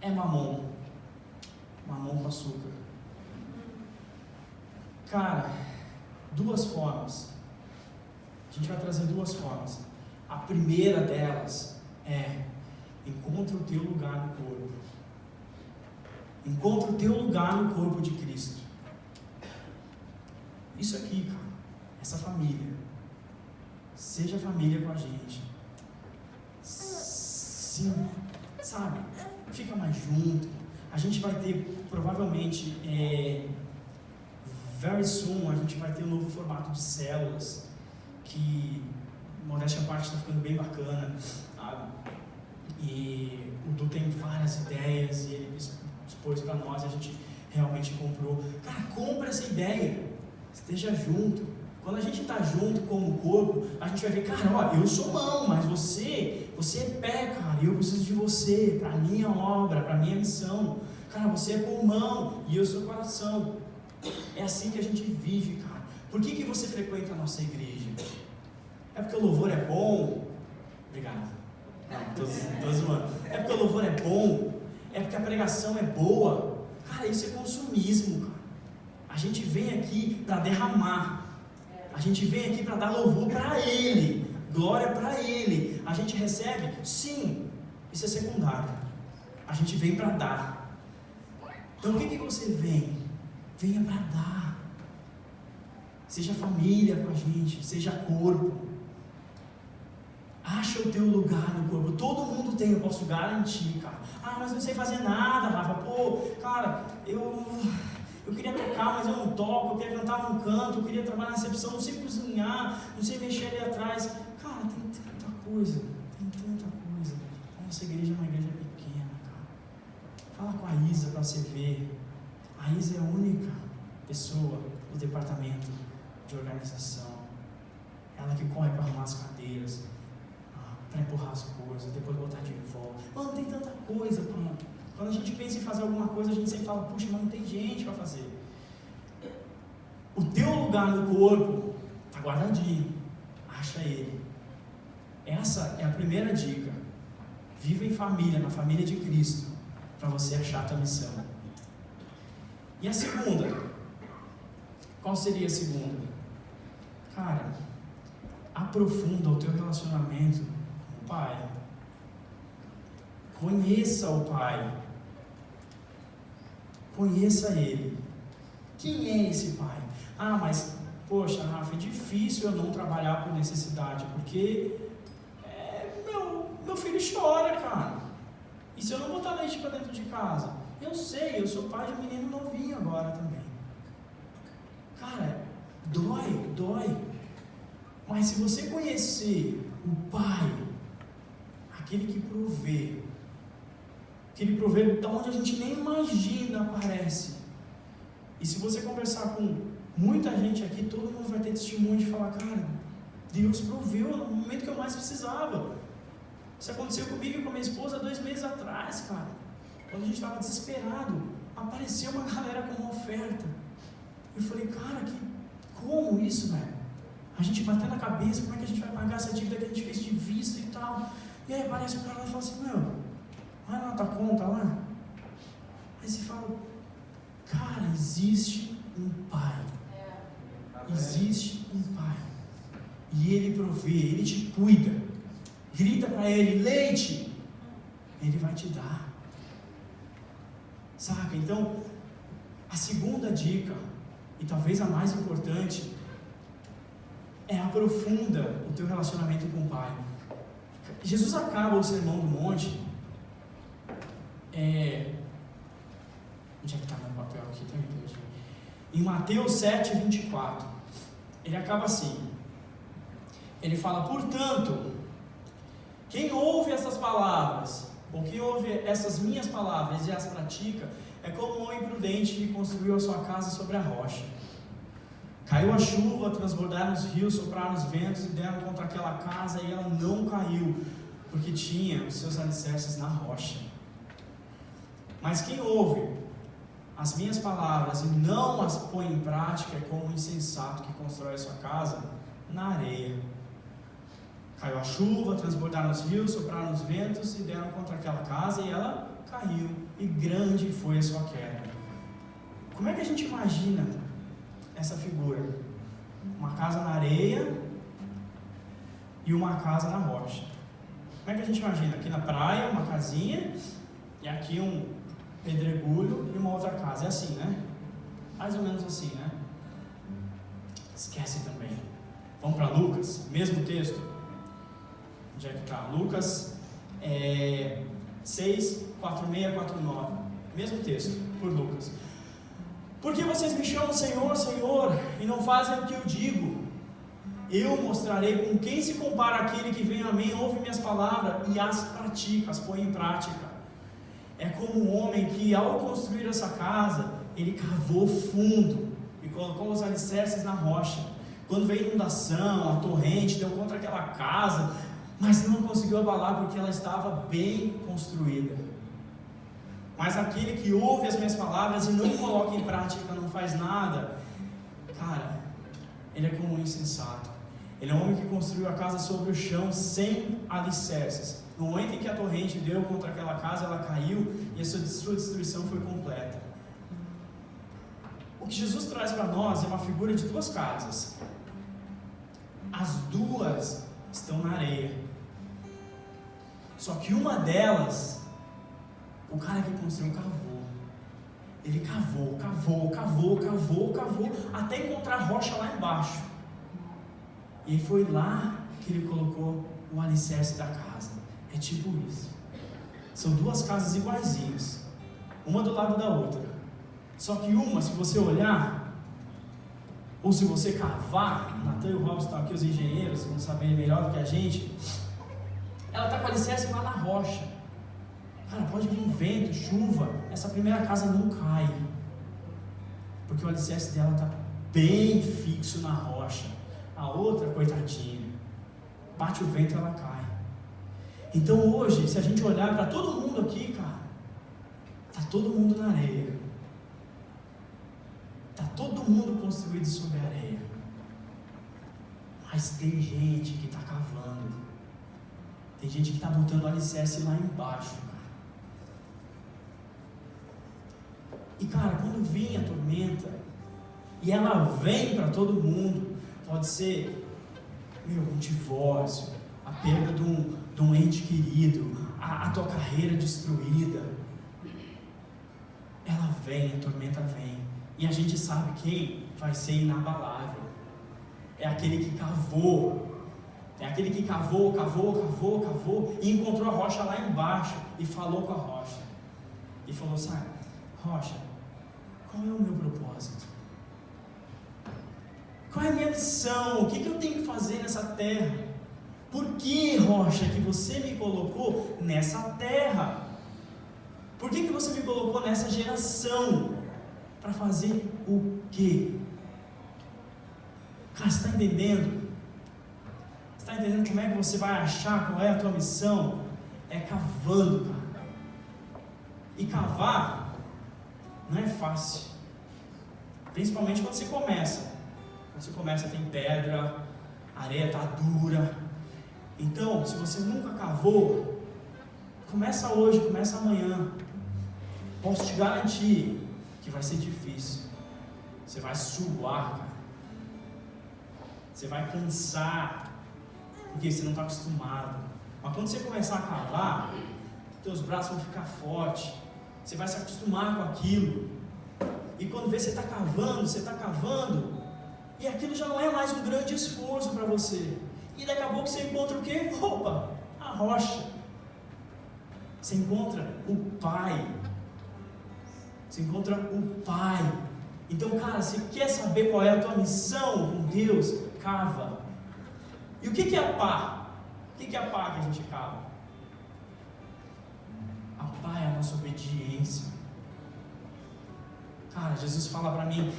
é mamon com açúcar. Cara, duas formas. A gente vai trazer duas formas. A primeira delas é: encontra o teu lugar no corpo. Encontra o teu lugar no corpo de Cristo. Isso aqui, cara, essa família. Seja família com a gente. Sim, sabe? Fica mais junto. A gente vai ter, provavelmente, very soon, a gente vai ter um novo formato de células, que, modéstia à parte, está ficando bem bacana, sabe? E o Du tem várias ideias, e ele expôs para nós, e a gente realmente comprou. Cara, compra essa ideia, esteja junto. Quando a gente está junto como corpo, a gente vai ver, cara, ó, eu sou mão, mas você é pé, cara, e eu preciso de você, para a minha obra, para a minha missão. Cara, você é pulmão, e eu sou coração. É assim que a gente vive, cara. Por que você frequenta a nossa igreja? É porque o louvor é bom? Obrigado. Tô zoando. É porque o louvor é bom? É porque a pregação é boa? Cara, isso é consumismo, cara. A gente vem aqui para derramar. A gente vem aqui para dar louvor para Ele, glória para Ele. A gente recebe? Sim, isso é secundário. A gente vem para dar. Então o que você vem? Venha para dar. Seja família com a gente, seja corpo. Acha o teu lugar no corpo. Todo mundo tem, eu posso garantir, cara. Ah, mas eu não sei fazer nada, Rafa. Pô, cara, eu queria tocar, mas eu não toco. Eu queria cantar num canto, eu queria trabalhar na recepção, não sei cozinhar, não sei mexer ali atrás. Cara, tem tanta coisa. A nossa igreja é uma igreja pequena, cara. Fala com a Isa para você ver. A Isa é a única pessoa do departamento de organização. Ela que corre para arrumar as cadeiras, para empurrar as coisas, depois botar de volta. Mano, tem tanta coisa, mano. Quando a gente pensa em fazer alguma coisa, a gente sempre fala, puxa, mas não tem gente para fazer. O teu lugar no corpo está guardadinho. Acha ele. Essa é a primeira dica. Viva em família, na família de Cristo, para você achar a tua missão. E a segunda? Qual seria a segunda? Cara, aprofunda o teu relacionamento com o Pai. Conheça o Pai. Conheça Ele. Quem é esse Pai? Ah, mas, poxa, Rafa, é difícil eu não trabalhar por necessidade, porque meu filho chora, cara. E se eu não botar leite para dentro de casa? Eu sei, eu sou pai de um menino novinho agora também. Cara, dói. Mas se você conhecer o Pai, aquele que provê de onde a gente nem imagina aparece. E se você conversar com muita gente aqui, todo mundo vai ter testemunho de falar, cara, Deus proveu no momento que eu mais precisava. Isso aconteceu comigo e com a minha esposa 2 meses atrás, cara. Quando a gente estava desesperado, apareceu uma galera com uma oferta. Eu falei, cara, como isso, velho? A gente batendo a cabeça, como é que a gente vai pagar essa dívida que a gente fez de visto e tal? E aí aparece o cara lá e fala assim, vai lá na tua conta lá. Aí você fala, cara, existe um Pai. Existe um Pai. E Ele provê, Ele te cuida. Grita para Ele, leite. Ele vai te dar. Saca? Então, a segunda dica, e talvez a mais importante, é aprofunda o teu relacionamento com o Pai. Jesus acaba o Sermão do Monte. Onde é que está meu papel aqui? Tá aqui. Em Mateus 7, 24. Ele acaba assim: ele fala: portanto, quem ouve essas palavras, ou quem ouve essas minhas palavras e as pratica, é como um homem prudente que construiu a sua casa sobre a rocha. Caiu a chuva, transbordaram os rios, sopraram os ventos e deram contra aquela casa, e ela não caiu, porque tinha os seus alicerces na rocha. Mas quem ouve as minhas palavras e não as põe em prática é como um insensato que constrói a sua casa na areia. Caiu a chuva, transbordaram os rios, sopraram os ventos e deram contra aquela casa, e ela caiu, e grande foi a sua queda. Como é que a gente imagina essa figura? Uma casa na areia e uma casa na rocha. Como é que a gente imagina? Aqui na praia, uma casinha, e aqui um pedregulho e uma outra casa. É assim, né? Mais ou menos assim, né? Esquece também. Vamos para Lucas, mesmo texto. Onde é que está? Lucas 6, 46, 49. Mesmo texto, por Lucas. Por que vocês me chamam Senhor, Senhor, e não fazem o que eu digo? Eu mostrarei com quem se compara aquele que vem a mim, ouve minhas palavras e as pratica, as põe em prática. É como um homem que, ao construir essa casa, ele cavou fundo e colocou os alicerces na rocha. Quando veio a inundação, a torrente, deu contra aquela casa, mas não conseguiu abalar porque ela estava bem construída. Mas aquele que ouve as minhas palavras e não coloca em prática, não faz nada, cara, ele é como um insensato. Ele é um homem que construiu a casa sobre o chão sem alicerces. No momento em que a torrente deu contra aquela casa, ela caiu e a sua destruição foi completa. O que Jesus traz para nós é uma figura de duas casas. As duas estão na areia. Só que uma delas, o cara que construiu cavou. Ele cavou, até encontrar a rocha lá embaixo. E foi lá que ele colocou o alicerce da casa. É tipo isso. São duas casas iguaizinhas, uma do lado da outra. Só que uma, se você olhar, ou se você cavar, Natan e o Robson estão aqui, os engenheiros, vão saber melhor do que a gente, ela está com o alicerce lá na rocha. Cara, pode vir vento, chuva, essa primeira casa não cai, porque o alicerce dela está bem fixo na rocha. A outra, coitadinha, bate o vento e ela cai. Então hoje, se a gente olhar para todo mundo aqui, cara, está todo mundo na areia. Está todo mundo construído sobre a areia. Mas tem gente que está cavando. Tem gente que está botando o alicerce lá embaixo, cara. E cara, quando vem a tormenta, e ela vem para todo mundo, pode ser um divórcio, a perda de um ente querido, a tua carreira destruída. Ela vem, a tormenta vem, e a gente sabe quem vai ser inabalável. É aquele que cavou. É aquele que cavou e encontrou a rocha lá embaixo e falou com a rocha. E falou: sabe, rocha, qual é o meu propósito? Qual é a minha missão? O que eu tenho que fazer nessa terra? Por que, rocha, que você me colocou nessa terra? Por que você me colocou nessa geração? Para fazer o quê? Cara, você está entendendo? Você está entendendo como é que você vai achar qual é a tua missão? É cavando, cara. E cavar não é fácil. Principalmente quando você começa. Quando você começa tem pedra, a areia está dura. Então, se você nunca cavou, começa hoje, começa amanhã. Posso te garantir que vai ser difícil. Você vai suar, cara. Você vai cansar, porque você não está acostumado. Mas quando você começar a cavar, teus braços vão ficar fortes. Você vai se acostumar com aquilo. E quando vê, você está cavando, e aquilo já não é mais um grande esforço para você. E daqui a pouco você encontra o quê? Opa, a rocha. Você encontra o Pai. Você encontra o Pai. Então, cara, se quer saber qual é a tua missão com Deus, cava. E o que é a pá? O que é a pá que a gente cava? A pá é a nossa obediência. Cara, Jesus fala para mim: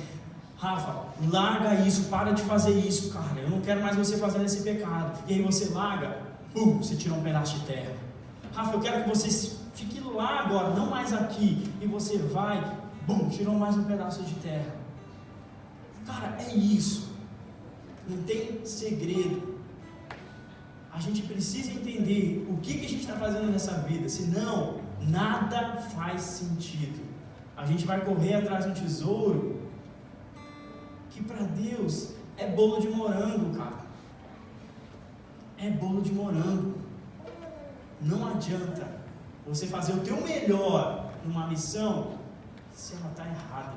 Rafa, larga isso, para de fazer isso, cara, eu não quero mais você fazendo esse pecado. E aí você larga, você tira um pedaço de terra. Rafa, eu quero que você fique lá agora, não mais aqui. E você vai, tirou mais um pedaço de terra. Cara, é isso. Não tem segredo. A gente precisa entender o que a gente está fazendo nessa vida, senão nada faz sentido. A gente vai correr atrás de um tesouro que para Deus é bolo de morango, cara. É bolo de morango. Não adianta você fazer o teu melhor numa missão se ela está errada.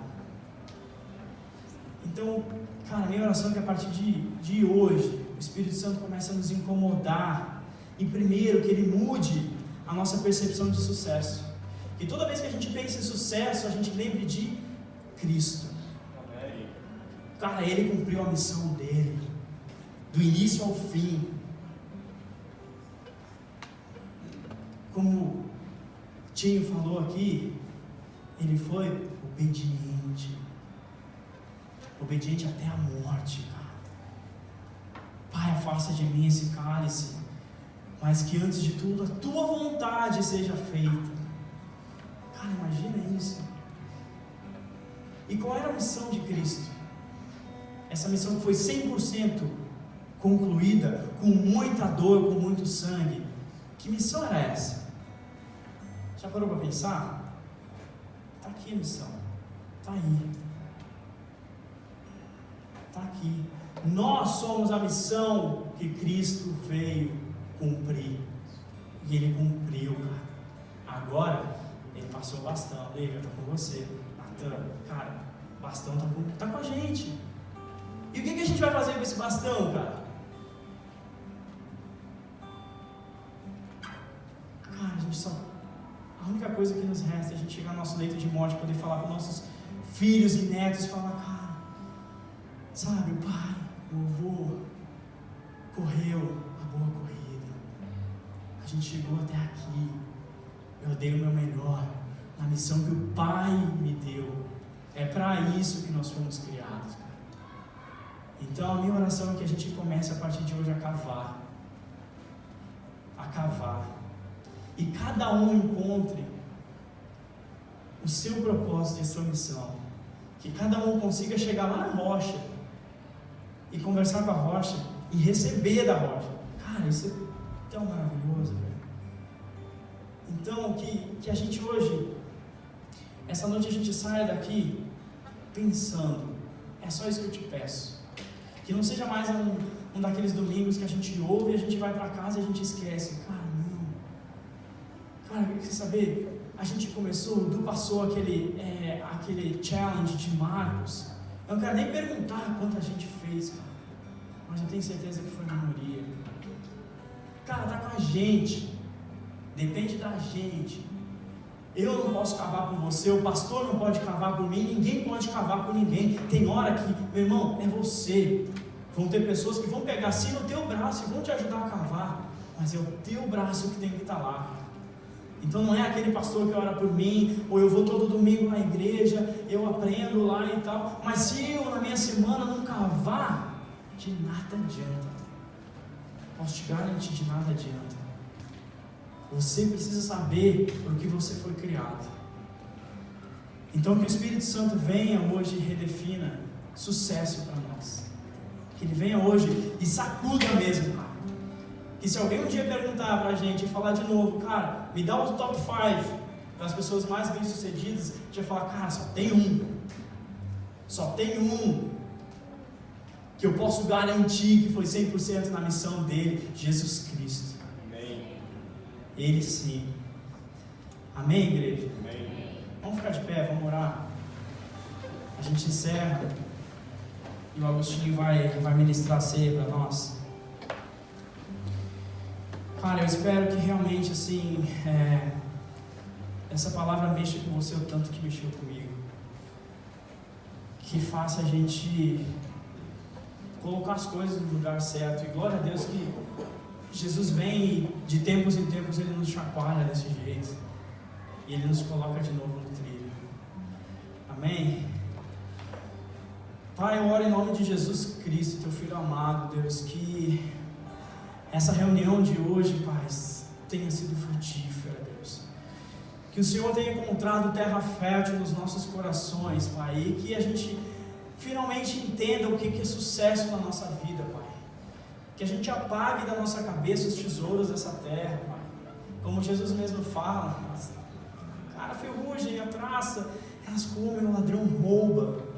Então, cara, minha oração é que a partir de hoje o Espírito Santo comece a nos incomodar. E primeiro, que Ele mude a nossa percepção de sucesso. Que toda vez que a gente pensa em sucesso, a gente lembre de Cristo. Cara, Ele cumpriu a missão dele, do início ao fim. Como Tinho falou aqui, Ele foi obediente. Obediente até a morte, cara. Pai, afasta de mim esse cálice, mas que antes de tudo a tua vontade seja feita. Cara, imagina isso. E qual era a missão de Cristo? Essa missão que foi 100% concluída, com muita dor, com muito sangue. Que missão era essa? Já parou para pensar? Está aqui a missão. Está aí. Está aqui. Nós somos a missão que Cristo veio cumprir. E Ele cumpriu, cara. Agora, Ele passou o bastão. Ei, está com você. Natan, cara, o bastão está com a gente. E o que a gente vai fazer com esse bastão, cara? Cara, a gente só... A única coisa que nos resta é a gente chegar no nosso leito de morte, poder falar com nossos filhos e netos, falar, cara, sabe, o pai, o avô, correu a boa corrida. A gente chegou até aqui. Eu dei o meu melhor na missão que o Pai me deu. É para isso que nós fomos criados, cara. Então a minha oração é que a gente comece a partir de hoje a cavar. E cada um encontre o seu propósito e a sua missão. Que cada um consiga chegar lá na rocha e conversar com a rocha e receber da rocha. Cara, isso é tão maravilhoso, velho. Então que a gente hoje, essa noite a gente saia daqui pensando, é só isso que eu te peço. Que não seja mais um daqueles domingos que a gente ouve e a gente vai para casa e a gente esquece. Cara, não. Cara, quer saber? A gente começou, o Du passou aquele challenge de Marcos. Eu não quero nem perguntar quanta gente fez, cara. Mas eu tenho certeza que foi a minoria. Cara, tá com a gente. Depende da gente. Eu não posso cavar por você, o pastor não pode cavar por mim, ninguém pode cavar por ninguém. Tem hora que, meu irmão, é você. Vão ter pessoas que vão pegar assim no teu braço e vão te ajudar a cavar, mas é o teu braço que tem que estar lá. Então não é aquele pastor que ora por mim, ou eu vou todo domingo na igreja, eu aprendo lá e tal, mas se eu na minha semana não cavar, de nada adianta. Posso te garantir, de nada adianta. Você precisa saber por que você foi criado. Então que o Espírito Santo venha hoje e redefina sucesso para nós. Que Ele venha hoje e sacuda mesmo, cara. Que se alguém um dia perguntar pra gente e falar de novo, cara, me dá os top 5 das pessoas mais bem sucedidas, a gente vai falar, cara, só tem um que eu posso garantir que foi 100% na missão dele, Jesus Cristo. Ele sim. Amém, igreja? Amém. Vamos ficar de pé, vamos orar. A gente encerra e o Agostinho vai ministrar a ceia para nós. Cara, eu espero que realmente assim essa palavra mexa com você o tanto que mexeu comigo. Que faça a gente colocar as coisas no lugar certo. E glória a Deus que Jesus vem e de tempos em tempos Ele nos chacoalha desse jeito. E Ele nos coloca de novo no trilho. Amém? Pai, eu oro em nome de Jesus Cristo, Teu Filho amado, Deus, que essa reunião de hoje, Pai, tenha sido frutífera, Deus. Que o Senhor tenha encontrado terra fértil nos nossos corações, Pai, e que a gente finalmente entenda o que é sucesso na nossa vida, Pai. Que a gente apague da nossa cabeça os tesouros dessa terra, Pai. Como Jesus mesmo fala, cara, a ferrugem, a traça, elas comem, o ladrão rouba.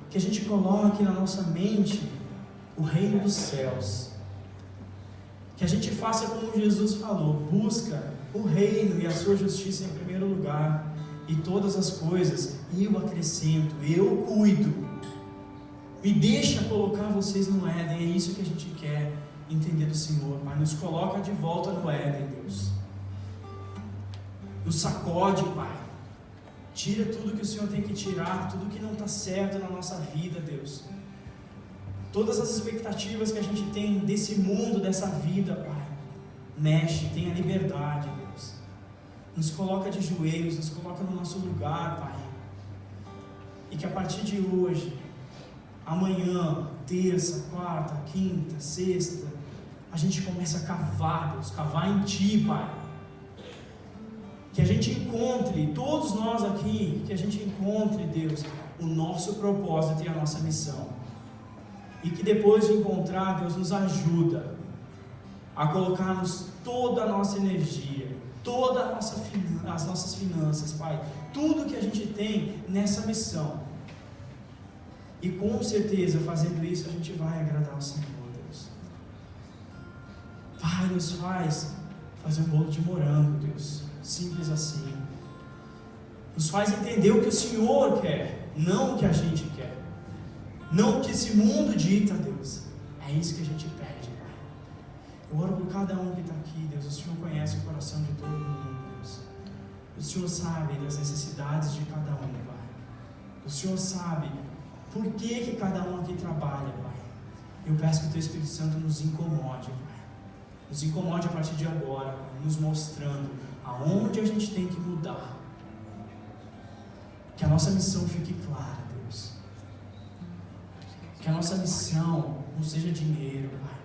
Que a gente coloque na nossa mente o reino dos céus. Que a gente faça como Jesus falou, busca o reino e a sua justiça em primeiro lugar, e todas as coisas eu acrescento, eu cuido. Me deixa colocar vocês no Éden, é isso que a gente quer entender do Senhor, Pai. Nos coloca de volta no Éden, Deus. Nos sacode, Pai. Tira tudo que o Senhor tem que tirar, tudo que não está certo na nossa vida, Deus. Todas as expectativas que a gente tem desse mundo, dessa vida, Pai. Mexe, tenha liberdade, Deus. Nos coloca de joelhos, nos coloca no nosso lugar, Pai. E que a partir de hoje, amanhã, terça, quarta, quinta, sexta, a gente comece a cavar, Deus, cavar em Ti, Pai. Que a gente encontre, todos nós aqui, que a gente encontre, Deus, o nosso propósito e a nossa missão. E que depois de encontrar, Deus, nos ajuda a colocarmos toda a nossa energia, todas as nossas finanças, Pai, tudo que a gente tem nessa missão. E com certeza, fazendo isso, a gente vai agradar ao Senhor, Deus. Pai, nos faz fazer um bolo de morango, Deus. Simples assim. Nos faz entender o que o Senhor quer, não o que a gente quer. Não o que esse mundo dita, Deus. É isso que a gente pede, Pai. Eu oro por cada um que está aqui, Deus. O Senhor conhece o coração de todo mundo, Deus. O Senhor sabe das necessidades de cada um, Pai. O Senhor sabe por que cada um aqui trabalha, Pai. Eu peço que o Teu Espírito Santo nos incomode, Pai. Nos incomode a partir de agora, Pai, nos mostrando aonde a gente tem que mudar. Que a nossa missão fique clara, Deus. Que a nossa missão não seja dinheiro, Pai.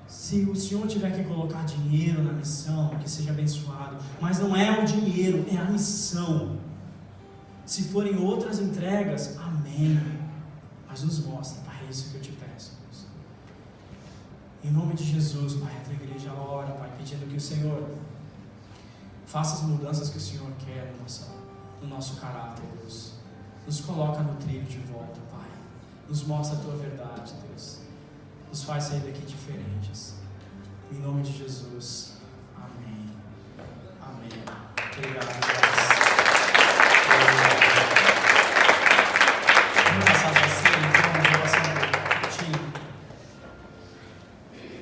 Se o Senhor tiver que colocar dinheiro na missão, que seja abençoado. Mas não é o dinheiro, é a missão. Se forem outras entregas, amém. Mas nos mostra, Pai, é isso que eu te peço, Deus. Em nome de Jesus, Pai, a tua igreja ora, Pai, pedindo que o Senhor faça as mudanças que o Senhor quer no nosso caráter, Deus. Nos coloca no trilho de volta, Pai. Nos mostra a tua verdade, Deus. Nos faz sair daqui diferentes. Em nome de Jesus. Amém. Amém. Obrigado.